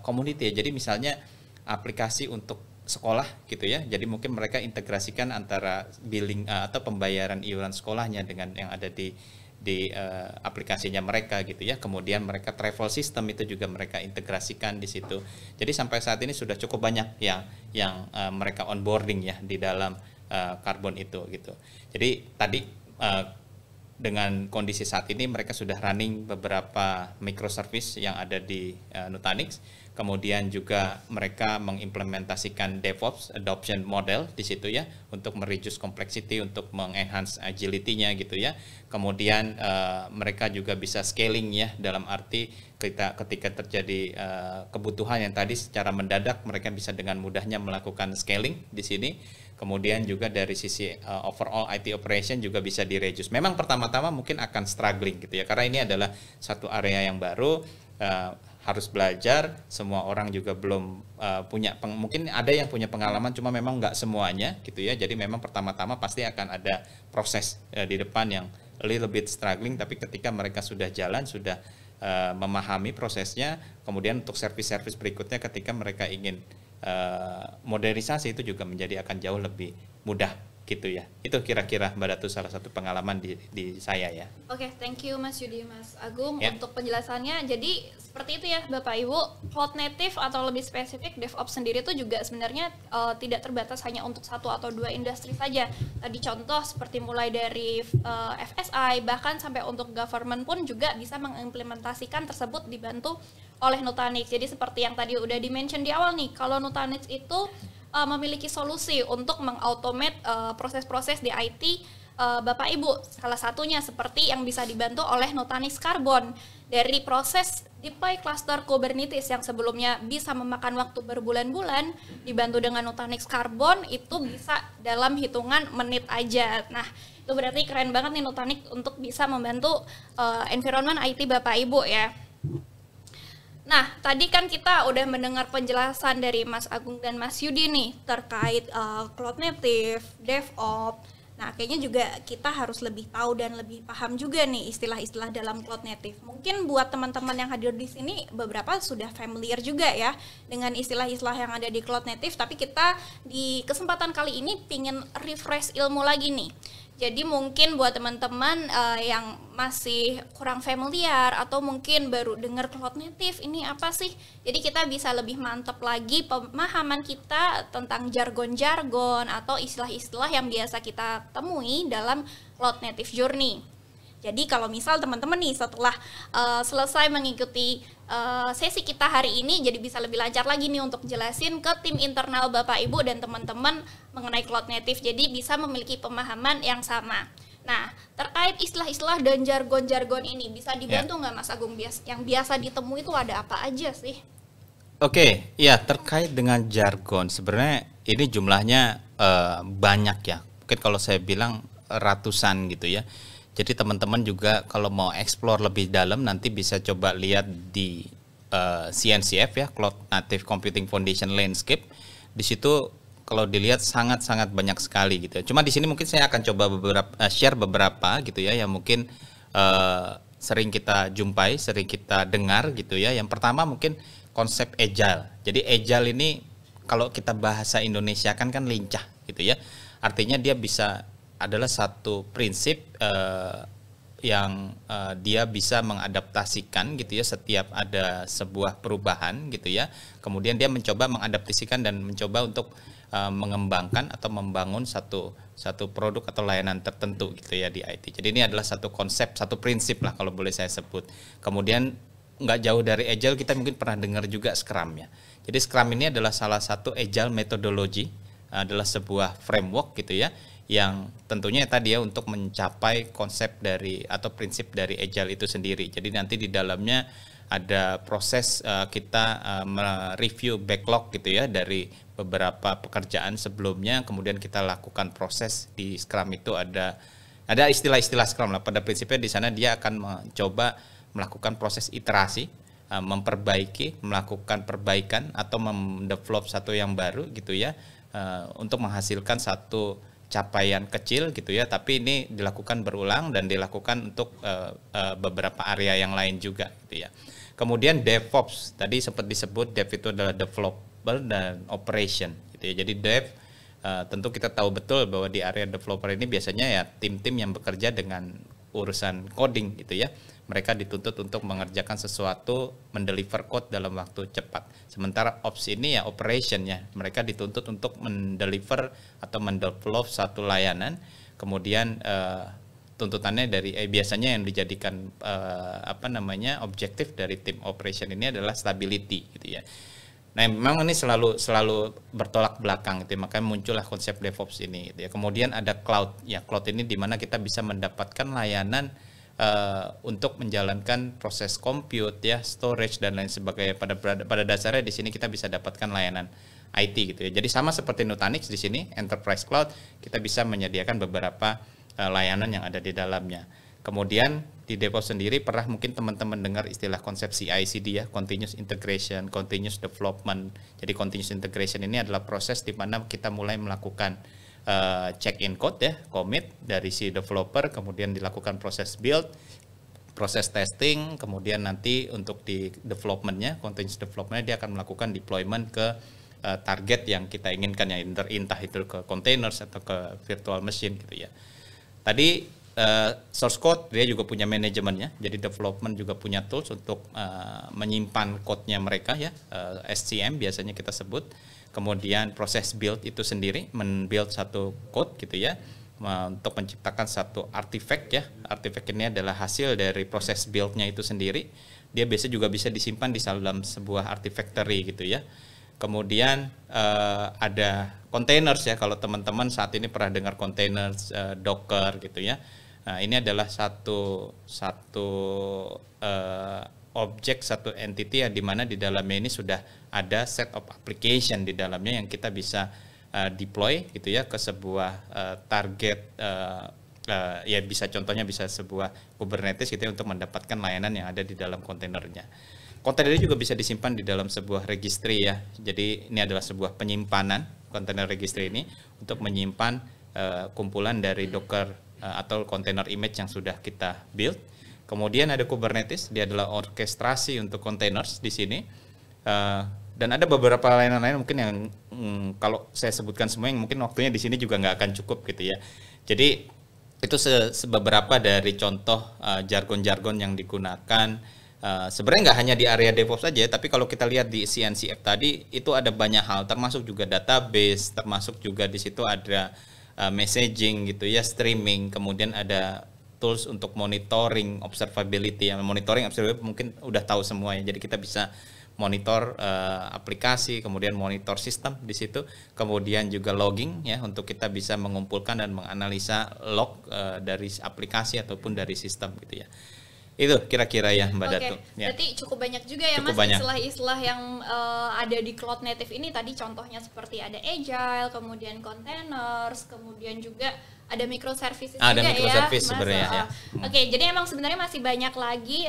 community ya. Jadi misalnya aplikasi untuk sekolah gitu ya, jadi mungkin mereka integrasikan antara billing atau pembayaran iuran sekolahnya dengan yang ada di aplikasinya mereka gitu ya. Kemudian mereka travel system itu juga mereka integrasikan di situ. Jadi sampai saat ini sudah cukup banyak yang mereka onboarding ya di dalam Carbon itu gitu. Jadi tadi dengan kondisi saat ini mereka sudah running beberapa microservice yang ada di Nutanix. Kemudian juga mereka mengimplementasikan DevOps adoption model di situ ya, untuk mereduce complexity, untuk mengenhance agility-nya gitu ya. Kemudian mereka juga bisa scaling ya, dalam arti ketika terjadi kebutuhan yang tadi secara mendadak, mereka bisa dengan mudahnya melakukan scaling di sini. Kemudian juga dari sisi overall IT operation juga bisa di-reduce. Memang pertama-tama mungkin akan struggling gitu ya, karena ini adalah satu area yang baru, harus belajar, semua orang juga belum mungkin ada yang punya pengalaman, cuma memang nggak semuanya gitu ya. Jadi memang pertama-tama pasti akan ada proses di depan yang a little bit struggling, tapi ketika mereka sudah jalan, sudah memahami prosesnya, kemudian untuk service-service berikutnya ketika mereka ingin modernisasi itu juga menjadi akan jauh lebih mudah gitu ya. Itu kira-kira Mbak Datu salah satu pengalaman di saya ya. Oke, thank you Mas Yudi, Mas Agung Ya. untuk penjelasannya. Jadi seperti itu ya Bapak Ibu, cloud native atau lebih spesifik DevOps sendiri itu juga sebenarnya tidak terbatas hanya untuk satu atau dua industri saja. Tadi contoh seperti mulai dari FSI, bahkan sampai untuk government pun juga bisa mengimplementasikan tersebut dibantu oleh Nutanix. Jadi seperti yang tadi udah di-mention di awal nih, kalau Nutanix itu memiliki solusi untuk mengautomate proses-proses di IT Bapak Ibu. Salah satunya seperti yang bisa dibantu oleh Nutanix Carbon, dari proses deploy cluster Kubernetes yang sebelumnya bisa memakan waktu berbulan-bulan, dibantu dengan Nutanix Carbon itu bisa dalam hitungan menit aja. Nah, itu berarti keren banget nih Nutanix untuk bisa membantu environment IT Bapak Ibu ya. Nah, tadi kan kita udah mendengar penjelasan dari Mas Agung dan Mas Yudi nih terkait cloud native, DevOps. Nah, kayaknya juga kita harus lebih tahu dan lebih paham juga nih istilah-istilah dalam cloud native. Mungkin buat teman-teman yang hadir di sini beberapa sudah familiar juga ya dengan istilah-istilah yang ada di cloud native, tapi kita di kesempatan kali ini pingin refresh ilmu lagi nih. Jadi mungkin buat teman-teman yang masih kurang familiar atau mungkin baru dengar cloud native ini apa sih? Jadi kita bisa lebih mantap lagi pemahaman kita tentang jargon-jargon atau istilah-istilah yang biasa kita temui dalam cloud native journey. Jadi kalau misal teman-teman nih setelah selesai mengikuti sesi kita hari ini, jadi bisa lebih lancar lagi nih untuk jelasin ke tim internal Bapak Ibu dan teman-teman mengenai cloud native, jadi bisa memiliki pemahaman yang sama. Nah, terkait istilah-istilah dan jargon-jargon ini bisa dibantu nggak Mas Agung, yang biasa ditemui itu ada apa aja sih? Oke, ya terkait dengan jargon, sebenarnya ini jumlahnya banyak ya. Mungkin kalau saya bilang ratusan gitu ya. Jadi teman-teman juga kalau mau explore lebih dalam nanti bisa coba lihat di CNCF ya, Cloud Native Computing Foundation Landscape. Di situ kalau dilihat sangat-sangat banyak sekali gitu. Cuma di sini mungkin saya akan coba share beberapa gitu ya yang mungkin sering kita jumpai, sering kita dengar gitu ya. Yang pertama mungkin konsep agile. Jadi agile ini kalau kita bahasa Indonesia kan lincah gitu ya. Artinya dia bisa adalah satu prinsip yang dia bisa mengadaptasikan gitu ya setiap ada sebuah perubahan gitu ya. Kemudian dia mencoba mengadaptasikan dan mencoba untuk mengembangkan atau membangun satu produk atau layanan tertentu gitu ya di IT. Jadi ini adalah satu konsep, satu prinsip lah kalau boleh saya sebut. Kemudian nggak jauh dari Agile kita mungkin pernah dengar juga Scrum ya. Jadi Scrum ini adalah salah satu Agile methodology, adalah sebuah framework gitu ya, yang tentunya tadi ya untuk mencapai konsep dari atau prinsip dari Agile itu sendiri. Jadi nanti di dalamnya ada proses kita mereview backlog gitu ya dari beberapa pekerjaan sebelumnya, kemudian kita lakukan proses di Scrum itu ada istilah-istilah Scrum lah. Pada prinsipnya di sana dia akan mencoba melakukan proses iterasi, memperbaiki, melakukan perbaikan atau mendevelop satu yang baru gitu ya, untuk menghasilkan satu capaian kecil gitu ya, tapi ini dilakukan berulang dan dilakukan untuk beberapa area yang lain juga gitu ya. Kemudian DevOps, tadi sempat disebut Dev itu adalah developer dan operation gitu ya. Jadi Dev tentu kita tahu betul bahwa di area developer ini biasanya ya tim-tim yang bekerja dengan urusan coding gitu ya. Mereka dituntut untuk mengerjakan sesuatu, mendeliver code dalam waktu cepat. Sementara ops ini ya operation ya, mereka dituntut untuk mendeliver atau mendevelop satu layanan. Kemudian tuntutannya dari biasanya yang dijadikan objektif dari tim operation ini adalah stability gitu ya. Nah, memang ini selalu bertolak belakang gitu ya, makanya muncullah konsep DevOps ini gitu ya. Kemudian ada cloud. Ya, cloud ini di mana kita bisa mendapatkan layanan untuk menjalankan proses compute ya, storage dan lain sebagainya. Pada dasarnya di sini kita bisa dapatkan layanan IT gitu ya. Jadi sama seperti Nutanix di sini Enterprise Cloud, kita bisa menyediakan beberapa layanan yang ada di dalamnya. Kemudian di DevOps sendiri pernah mungkin teman-teman dengar istilah konsep CI/CD ya, continuous integration, continuous development. Jadi continuous integration ini adalah proses di mana kita mulai melakukan check in code ya, commit dari si developer, kemudian dilakukan proses build, proses testing, kemudian nanti untuk di developmentnya, continuous developmentnya dia akan melakukan deployment ke target yang kita inginkan ya, entah itu ke containers atau ke virtual machine gitu ya. Tadi source code dia juga punya manajemennya, jadi development juga punya tools untuk menyimpan code-nya mereka ya, SCM biasanya kita sebut. Kemudian proses build itu sendiri, men-build satu code gitu ya, untuk menciptakan satu artifact ya. Artifact ini adalah hasil dari proses build-nya itu sendiri. Dia biasa juga bisa disimpan di dalam sebuah artifactory gitu ya. Kemudian ada containers ya, kalau teman-teman saat ini pernah dengar containers, Docker gitu ya. Nah, ini adalah satu objek, satu entity yang dimana di dalamnya ini sudah ada set of application di dalamnya yang kita bisa deploy gitu ya ke sebuah target ya, bisa contohnya bisa sebuah Kubernetes gitu ya, untuk mendapatkan layanan yang ada di dalam kontainernya. Kontainer juga bisa disimpan di dalam sebuah registry ya. Jadi ini adalah sebuah penyimpanan kontainer registry ini untuk menyimpan kumpulan dari Docker atau container image yang sudah kita build. Kemudian ada Kubernetes, dia adalah orkestrasi untuk containers di sini. Dan ada beberapa layanan lain mungkin yang kalau saya sebutkan semua yang mungkin waktunya di sini juga nggak akan cukup gitu ya. Jadi itu beberapa dari contoh jargon-jargon yang digunakan. Sebenarnya nggak hanya di area DevOps saja, tapi kalau kita lihat di CNCF tadi itu ada banyak hal, termasuk juga database, termasuk juga di situ ada messaging gitu ya, streaming, kemudian ada tools untuk monitoring observability. Monitoring observability mungkin udah tahu semua ya. Jadi kita bisa monitor aplikasi, kemudian monitor sistem di situ, kemudian juga logging ya, untuk kita bisa mengumpulkan dan menganalisa log dari aplikasi ataupun dari sistem gitu ya. Itu kira-kira ya Mbak Oke, Datu. Ya. berarti cukup banyak juga ya Cukup Mas banyak. istilah-istilah yang ada di cloud native ini. Tadi contohnya seperti ada agile, kemudian containers, kemudian juga ada microservices Ada juga microservice ya Mas. sebenarnya, ya. Oke, jadi emang sebenarnya masih banyak lagi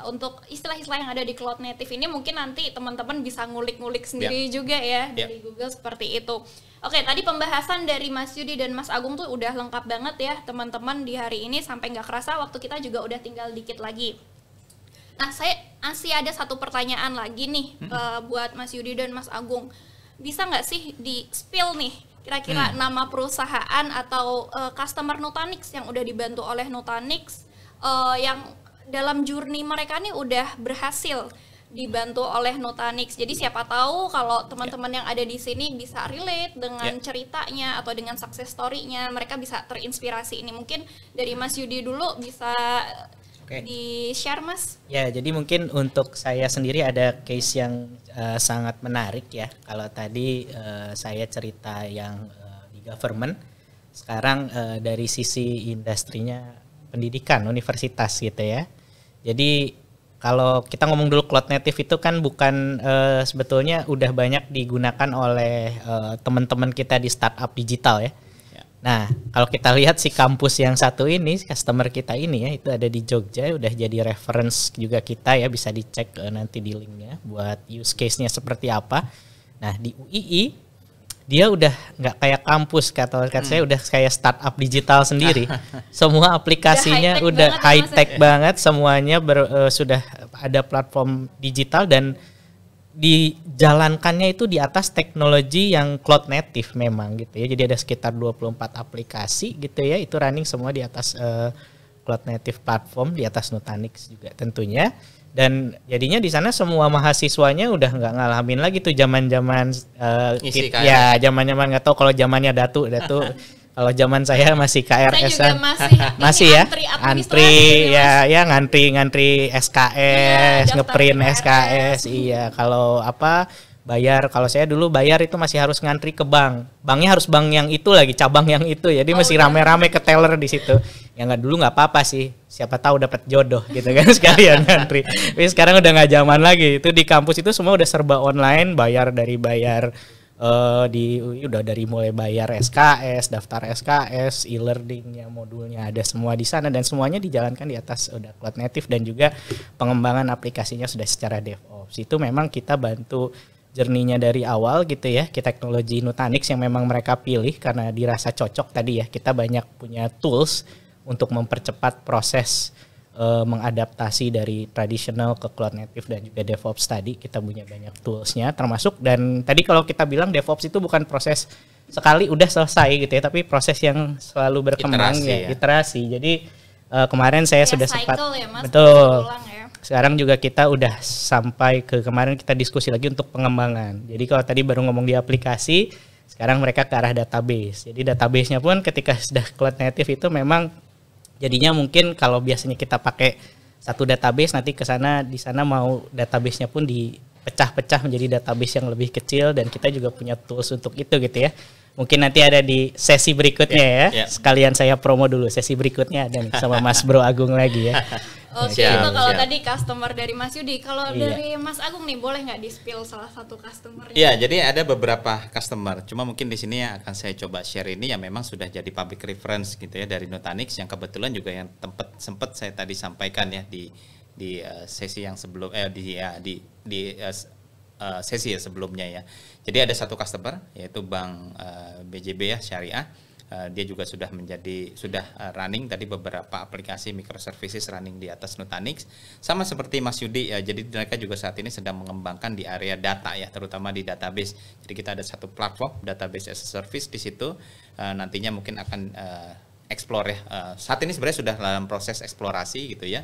untuk istilah-istilah yang ada di cloud native ini. Mungkin nanti teman-teman bisa ngulik-ngulik sendiri juga ya dari Google seperti itu. Oke, tadi pembahasan dari Mas Yudi dan Mas Agung tuh udah lengkap banget ya teman-teman di hari ini, sampai nggak kerasa waktu kita juga udah tinggal dikit lagi. Nah, saya masih ada satu pertanyaan lagi nih buat Mas Yudi dan Mas Agung. Bisa nggak sih di-spill nih kira-kira nama perusahaan atau customer Nutanix yang udah dibantu oleh Nutanix yang dalam journey mereka nih udah berhasil dibantu oleh Nutanix. Jadi siapa tahu kalau teman-teman yang ada di sini bisa relate dengan ceritanya atau dengan success story-nya, mereka bisa terinspirasi. Ini mungkin dari Mas Yudi dulu bisa di-share Mas. Ya, jadi mungkin untuk saya sendiri ada case yang sangat menarik ya. Kalau tadi saya cerita yang di government, sekarang dari sisi industrinya pendidikan, universitas gitu ya. Jadi kalau kita ngomong dulu cloud native itu kan bukan sebetulnya udah banyak digunakan oleh teman-teman kita di startup digital ya. Nah, kalau kita lihat si kampus yang satu ini, customer kita ini ya, itu ada di Jogja, udah jadi reference juga kita ya, bisa dicek nanti di linknya buat use case-nya seperti apa. Nah, di UII dia udah nggak kayak kampus, kata saya udah kayak startup digital sendiri. Semua aplikasinya udah high tech banget, semuanya sudah ada platform digital dan dijalankannya itu di atas teknologi yang cloud native memang gitu ya. Jadi ada sekitar 24 aplikasi gitu ya, itu running semua di atas cloud native platform, di atas Nutanix juga tentunya. Dan jadinya di sana semua mahasiswanya udah nggak ngalamin lagi tuh zaman-zaman ya zaman-zaman nggak tahu kalau zamannya Datu kalau zaman saya masih KRS saya juga masih ya ngantri SKS, ngeprint SKS. Iya, kalau bayar, kalau saya dulu bayar itu masih harus ngantri ke banknya harus bank yang itu lagi, cabang yang itu, jadi masih rame-rame ke teller di situ. Ya dulu nggak apa-apa sih, siapa tahu dapat jodoh gitu kan sekalian ngantri. Tapi sekarang udah nggak zaman lagi, itu di kampus itu semua udah serba online, bayar udah dari mulai bayar SKS, daftar SKS, e-learningnya, modulnya ada semua di sana, dan semuanya dijalankan di atas udah cloud native, dan juga pengembangan aplikasinya sudah secara DevOps. Itu memang kita bantu journey-nya dari awal gitu ya, kita teknologi Nutanix yang memang mereka pilih karena dirasa cocok tadi ya. Kita banyak punya tools untuk mempercepat proses mengadaptasi dari tradisional ke cloud native dan juga DevOps tadi. Kita punya banyak toolsnya termasuk, dan tadi kalau kita bilang DevOps itu bukan proses sekali udah selesai gitu ya, tapi proses yang selalu berkembang iterasi. Jadi kemarin saya sudah sempat ya, Mas, betul sekarang juga kita udah sampai ke kemarin kita diskusi lagi untuk pengembangan. Jadi kalau tadi baru ngomong di aplikasi, sekarang mereka ke arah database. Jadi database-nya pun ketika sudah cloud native itu memang jadinya mungkin kalau biasanya kita pakai satu database, nanti ke sana di sana mau database-nya pun dipecah-pecah menjadi database yang lebih kecil, dan kita juga punya tools untuk itu gitu ya. Mungkin nanti ada di sesi berikutnya ya. Sekalian saya promo dulu, sesi berikutnya ada nih sama Mas Bro Agung lagi ya. Oke, itu kalau tadi customer dari Mas Yudi. Kalau dari Mas Agung nih, boleh nggak di-spill salah satu customer? Iya, jadi ada beberapa customer. Cuma mungkin di sini yang akan saya coba share ini yang memang sudah jadi public reference gitu ya dari Nutanix, yang kebetulan juga yang sempat saya tadi sampaikan ya di sesi yang sebelum sesi ya sebelumnya ya. Jadi ada satu customer yaitu Bank BJB ya, Syariah. Dia juga sudah running tadi beberapa aplikasi microservices running di atas Nutanix, sama seperti Mas Yudi ya. Jadi mereka juga saat ini sedang mengembangkan di area data ya, terutama di database. Jadi kita ada satu platform database as a service di situ, nantinya mungkin akan explore ya. Saat ini sebenarnya sudah dalam proses eksplorasi gitu ya,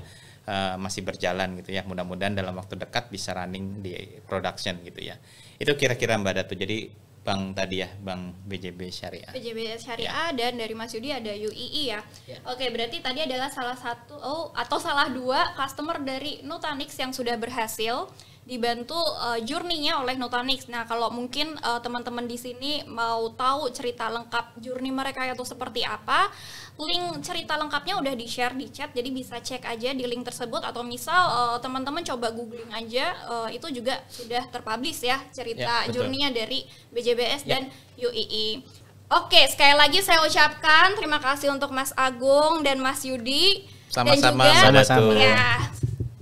masih berjalan gitu ya. Mudah-mudahan dalam waktu dekat bisa running di production gitu ya. Itu kira-kira Mbak Datu. Jadi Bank tadi ya, Bank BJB Syariah. BJB Syariah dan dari Mas Yudi ada UII ya. Oke, berarti tadi adalah salah satu atau salah dua customer dari Nutanix yang sudah berhasil dibantu journey-nya oleh Nutanix. Nah, kalau mungkin teman-teman di sini mau tahu cerita lengkap journey mereka itu seperti apa, link cerita lengkapnya udah di-share di chat, jadi bisa cek aja di link tersebut, atau misal teman-teman coba googling aja, itu juga sudah terpublish ya cerita journey-nya dari BJBS dan UII. Oke, sekali lagi saya ucapkan terima kasih untuk Mas Agung dan Mas Yudi. Sama-sama, dan juga, sama-sama. ya,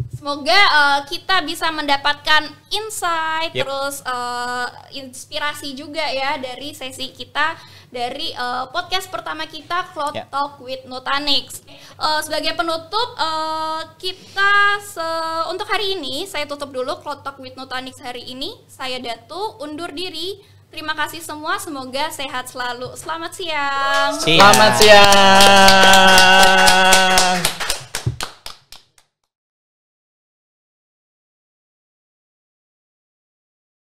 semoga kita bisa mendapatkan insight, terus inspirasi juga ya dari sesi kita, dari podcast pertama kita, Cloud Talk with Nutanix. Sebagai penutup, untuk hari ini saya tutup dulu Cloud Talk with Nutanix hari ini. Saya Datu undur diri. Terima kasih semua, semoga sehat selalu. Selamat siang. Selamat siang.